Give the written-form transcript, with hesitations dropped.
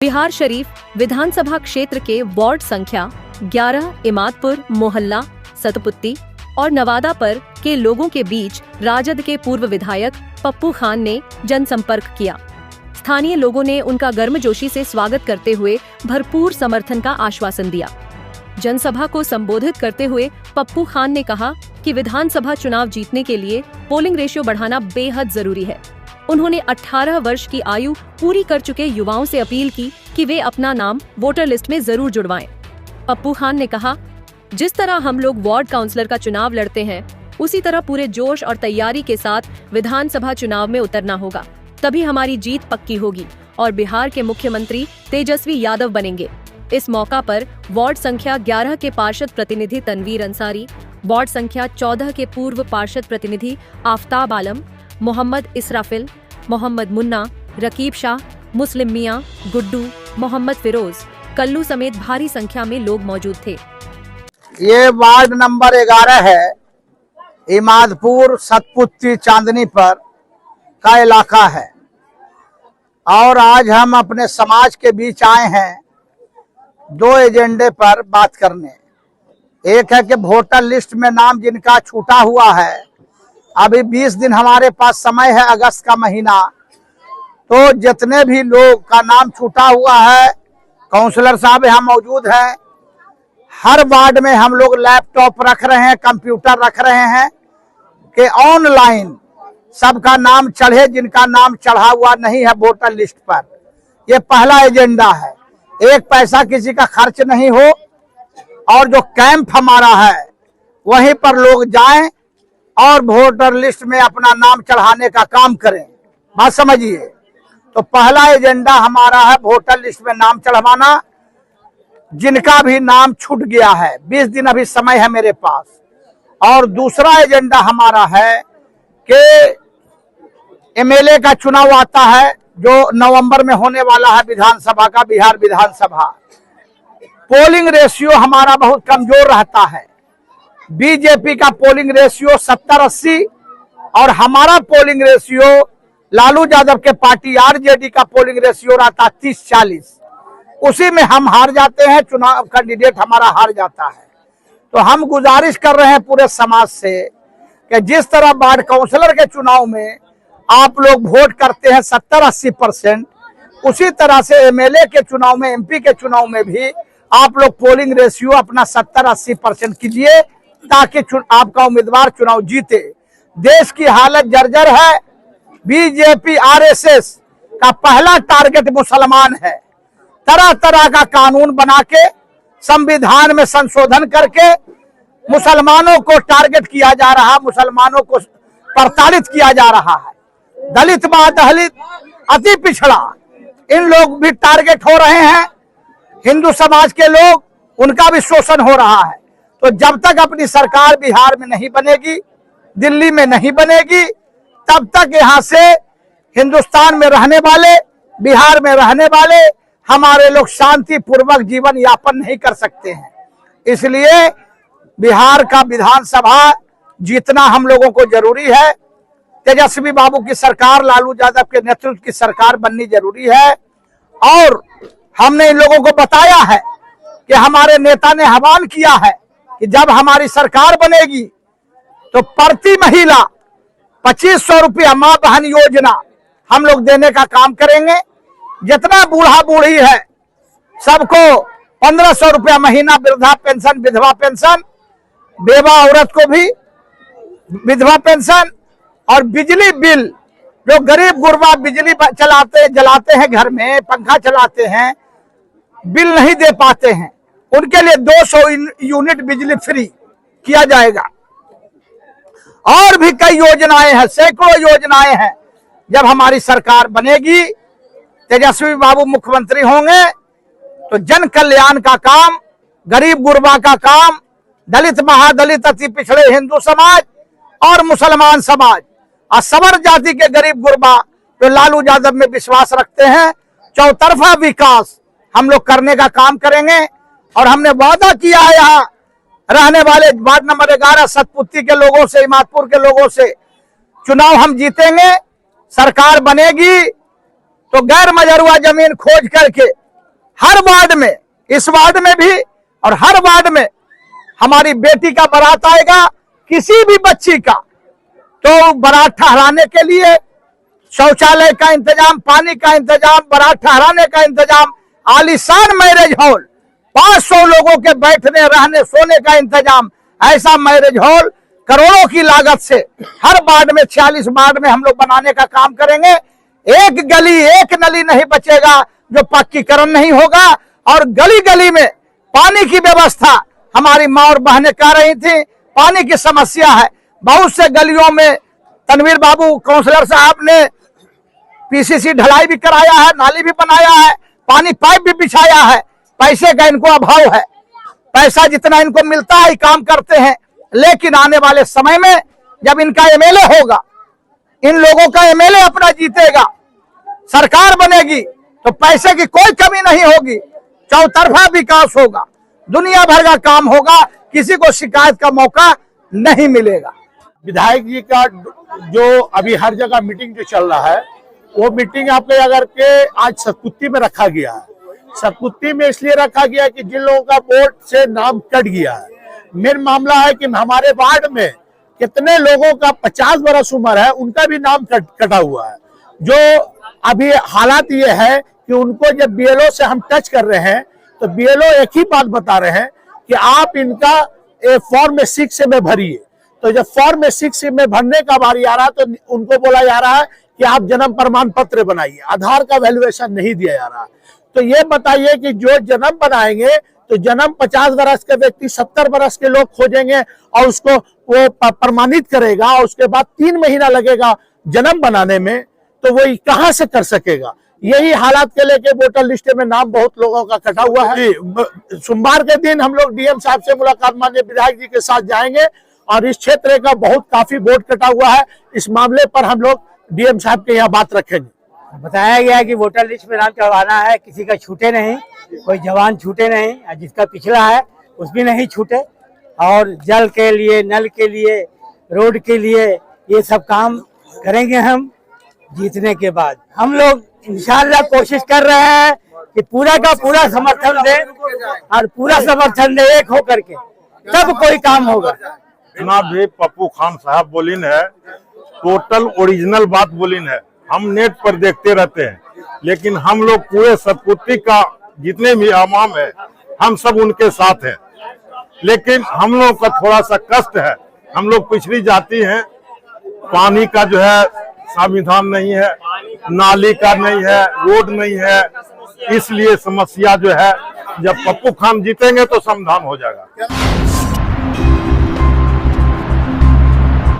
बिहार शरीफ विधानसभा क्षेत्र के वार्ड संख्या 11 इमादपुर मोहल्ला सतपुत्ती और नवादा पर के लोगों के बीच राजद के पूर्व विधायक पप्पू खान ने जनसंपर्क किया। स्थानीय लोगों ने उनका गर्मजोशी से स्वागत करते हुए भरपूर समर्थन का आश्वासन दिया। जनसभा को संबोधित करते हुए पप्पू खान ने कहा कि विधानसभा चुनाव जीतने के लिए पोलिंग रेशियो बढ़ाना बेहद जरूरी है। उन्होंने 18 वर्ष की आयु पूरी कर चुके युवाओं से अपील की कि वे अपना नाम वोटर लिस्ट में जरूर जुड़वाएं। पप्पू खान ने कहा, जिस तरह हम लोग वार्ड काउंसलर का चुनाव लड़ते हैं, उसी तरह पूरे जोश और तैयारी के साथ विधानसभा चुनाव में उतरना होगा, तभी हमारी जीत पक्की होगी और बिहार के मुख्यमंत्री तेजस्वी यादव बनेंगे। इस मौका पर वार्ड संख्या 11 के पार्षद प्रतिनिधि तनवीर अंसारी, वार्ड संख्या 14 के पूर्व पार्षद प्रतिनिधि आफ्ताब आलम, मोहम्मद इसराफिल, मोहम्मद मुन्ना, रकीब शाह, मुस्लिम मियां, गुड्डू, मोहम्मद फिरोज, कल्लू समेत भारी संख्या में लोग मौजूद थे। ये वार्ड नंबर 11 है, इमादपुर सतपुत्ती चांदनी पर का इलाका है और आज हम अपने समाज के बीच आए हैं दो एजेंडे पर बात करने। एक है कि वोटर लिस्ट में नाम जिनका छूटा हुआ है, अभी 20 दिन हमारे पास समय है, अगस्त का महीना, तो जितने भी लोग का नाम छूटा हुआ है, काउंसलर साहब यहाँ मौजूद हैं। हर वार्ड में हम लोग लैपटॉप रख रहे हैं, कंप्यूटर रख रहे हैं कि ऑनलाइन सबका नाम चढ़े जिनका नाम चढ़ा हुआ नहीं है वोटर लिस्ट पर। ये पहला एजेंडा है। एक पैसा किसी का खर्च नहीं हो और जो कैंप हमारा है वहीं पर लोग जाएं और वोटर लिस्ट में अपना नाम चढ़ाने का काम करें। बात समझिए। तो पहला एजेंडा हमारा है वोटर लिस्ट में नाम चढ़वाना, जिनका भी नाम छूट गया है। 20 दिन अभी समय है मेरे पास। और दूसरा एजेंडा हमारा है कि एमएलए का चुनाव आता है जो नवंबर में होने वाला है, विधानसभा का, बिहार विधानसभा। पोलिंग रेशियो हमारा बहुत कमजोर रहता है। बीजेपी का पोलिंग रेशियो 70-80 और हमारा पोलिंग रेशियो लालू यादव के पार्टी आरजेडी का पोलिंग रेशियो रहता 30-40। उसी में हम हार जाते हैं, चुनाव कैंडिडेट हमारा हार जाता है। तो हम गुजारिश कर रहे हैं पूरे समाज से कि जिस तरह वार्ड काउंसलर के चुनाव में आप लोग वोट करते हैं 70-80%, उसी तरह से एमएलए के चुनाव में, एमपी के चुनाव में भी आप लोग पोलिंग रेशियो अपना 70-80% कीजिए ताकि आपका उम्मीदवार चुनाव जीते। देश की हालत जर्जर है। बीजेपी आरएसएस का पहला टारगेट मुसलमान है। तरह तरह का कानून बना के, संविधान में संशोधन करके मुसलमानों को टारगेट किया जा रहा, मुसलमानों को प्रताड़ित किया जा रहा है। दलित दलित अति पिछड़ा, इन लोग भी टारगेट हो रहे हैं। हिंदू समाज के लोग, उनका भी शोषण हो रहा है। तो जब तक अपनी सरकार बिहार में नहीं बनेगी, दिल्ली में नहीं बनेगी, तब तक यहाँ से हिंदुस्तान में रहने वाले, बिहार में रहने वाले हमारे लोग शांति पूर्वक जीवन यापन नहीं कर सकते हैं। इसलिए बिहार का विधानसभा जीतना हम लोगों को जरूरी है। तेजस्वी बाबू की सरकार, लालू यादव के नेतृत्व की सरकार बननी जरूरी है। और हमने इन लोगों को बताया है कि हमारे नेता ने आह्वान किया है कि जब हमारी सरकार बनेगी तो प्रति महिला 2500 रुपया मां बहन योजना हम लोग देने का काम करेंगे। जितना बूढ़ा बूढ़ी है सबको 1500 रुपया महीना वृद्धा पेंशन, विधवा पेंशन, बेवा औरत को भी विधवा पेंशन, और बिजली बिल, जो गरीब गुरबा बिजली जलाते हैं घर में, पंखा चलाते हैं, बिल नहीं दे पाते हैं, उनके लिए 200 यूनिट बिजली फ्री किया जाएगा। और भी कई योजनाएं हैं, सैकड़ों योजनाएं हैं। जब हमारी सरकार बनेगी, तेजस्वी बाबू मुख्यमंत्री होंगे, तो जन कल्याण का काम, गरीब गुरबा का काम, दलित महादलित अति पिछड़े हिंदू समाज और मुसलमान समाज और सबर जाति के गरीब गुरबा जो लालू यादव में विश्वास रखते हैं, चौतरफा विकास हम लोग करने का काम करेंगे। और हमने वादा किया है यहाँ रहने वाले वार्ड नंबर 11 सतपुत्ती के लोगों से, इमादपुर के लोगों से, चुनाव हम जीतेंगे, सरकार बनेगी तो गैर मजरूआ जमीन खोज करके हर वार्ड में, इस वार्ड में भी और हर वार्ड में हमारी बेटी का बारात आएगा, किसी भी बच्ची का, तो बारात ठहराने के लिए शौचालय का इंतजाम, पानी का इंतजाम, बारात ठहराने का इंतजाम, आलीशान मैरिज हॉल, 500 लोगों के बैठने, रहने, सोने का इंतजाम, ऐसा मैरिज हॉल करोड़ों की लागत से हर वार्ड में, 46 वार्ड में हम लोग बनाने का काम करेंगे। एक गली, एक नली नहीं बचेगा जो पक्कीकरण नहीं होगा। और गली गली में पानी की व्यवस्था, हमारी माँ और बहनें कह रही थी पानी की समस्या है, बहुत से गलियों में तनवीर बाबू काउंसलर साहब ने पीसीसी ढलाई भी कराया है, नाली भी बनाया है, पानी पाइप भी बिछाया है। पैसे का इनको अभाव है, पैसा जितना इनको मिलता है काम करते हैं, लेकिन आने वाले समय में जब इनका एमएलए होगा, इन लोगों का एमएलए अपना जीतेगा, सरकार बनेगी, तो पैसे की कोई कमी नहीं होगी, चौतरफा विकास होगा, दुनिया भर का काम होगा, किसी को शिकायत का मौका नहीं मिलेगा। विधायक जी का जो अभी हर जगह मीटिंग जो चल रहा है, वो मीटिंग आपके अगर के आज सतपुती में रखा गया है। सतपुती में इसलिए रखा गया कि जिन लोगों का वोट से नाम कट गया है, मेन मामला है कि हमारे वार्ड में कितने लोगों का 50 वर्ष उम्र है, उनका भी नाम कटा हुआ है। जो अभी हालात ये है कि उनको जब बीएलओ से हम टच कर रहे हैं, तो बीएलओ एक ही बात बता रहे हैं कि आप इनका फॉर्म 6 में भरिए। तो जब फॉर्म 6 में भरने का बारी आ रहा है, तो उनको बोला जा रहा है कि आप जन्म प्रमाण पत्र बनाइए, आधार का वैल्यूएशन नहीं दिया जा रहा। तो ये बताइए कि जो जन्म बनाएंगे, तो जन्म 50 वर्ष के व्यक्ति 70 वर्ष के लोग खोजेंगे और उसको वो प्रमाणित करेगा, और उसके बाद 3 महीना लगेगा जन्म बनाने में, तो वो कहां से कर सकेगा। यही हालात के लेके वोटर लिस्ट में नाम बहुत लोगों का कटा हुआ है। सोमवार के दिन हम लोग डीएम साहब से मुलाकात माननीय विधायक जी के साथ जाएंगे, और इस क्षेत्र का बहुत काफी वोट कटा हुआ है, इस मामले पर हम लोग डीएम साहब के यहाँ बात रखेंगे। बताया गया है कि वोटर लिस्ट में नाम चढ़वाना है, किसी का छूटे नहीं, कोई जवान छूटे नहीं, जिसका पिछला है उस भी नहीं छूटे। और जल के लिए, नल के लिए, रोड के लिए, ये सब काम करेंगे हम जीतने के बाद। हम लोग इंशाल्लाह कोशिश कर रहे हैं कि पूरा का पूरा समर्थन दे, और पूरा समर्थन दे एक होकर के, तब कोई काम होगा। जितना भी पप्पू खान साहब बोलिन है, टोटल ओरिजिनल बात बोलिन है। हम नेट पर देखते रहते हैं, लेकिन हम लोग पूरे सतपुती का जितने भी आवाम है, हम सब उनके साथ हैं। लेकिन हम लोग का थोड़ा सा कष्ट है, हम लोग पिछड़ी जाति हैं, पानी का जो है संविधान नहीं है, नाली का नहीं है, रोड नहीं है, इसलिए समस्या जो है, जब पप्पू खान जीतेंगे तो समाधान हो जाएगा।